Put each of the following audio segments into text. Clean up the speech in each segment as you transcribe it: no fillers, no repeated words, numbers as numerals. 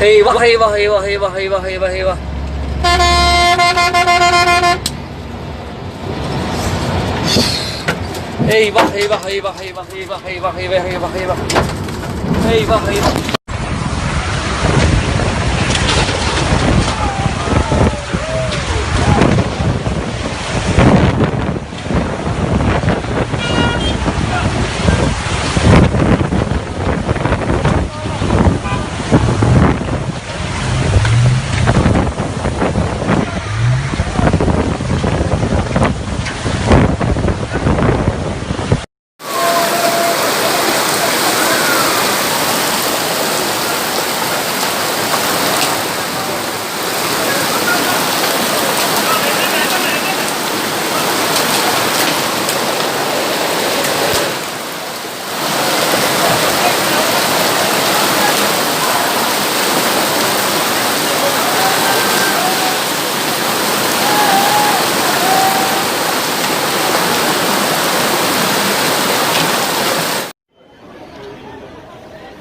Eyvah eyvah eyvah eyvah eyvah eyvah eyvah. Eyvah eyvah eyvah eyvah eyvah eyvah eyvah eyvah eyvah. Eyvah eyvah.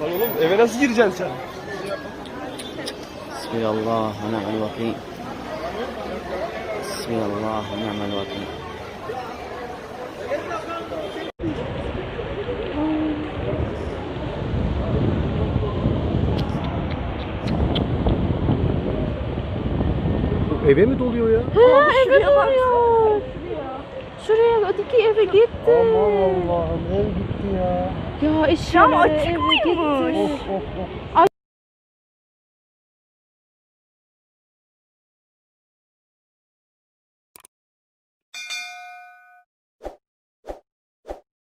Oğlum eve nasıl gireceksin sen? Bismillah ve ni'mel vakil. Bismillah ve ni'mel vakil. Eve mi doluyor ya? Eve doluyor. Şuraya öteki eve gitti. Aman Allah'ım ev gitti ya. Ya eşyalar eve gitti. Of of of.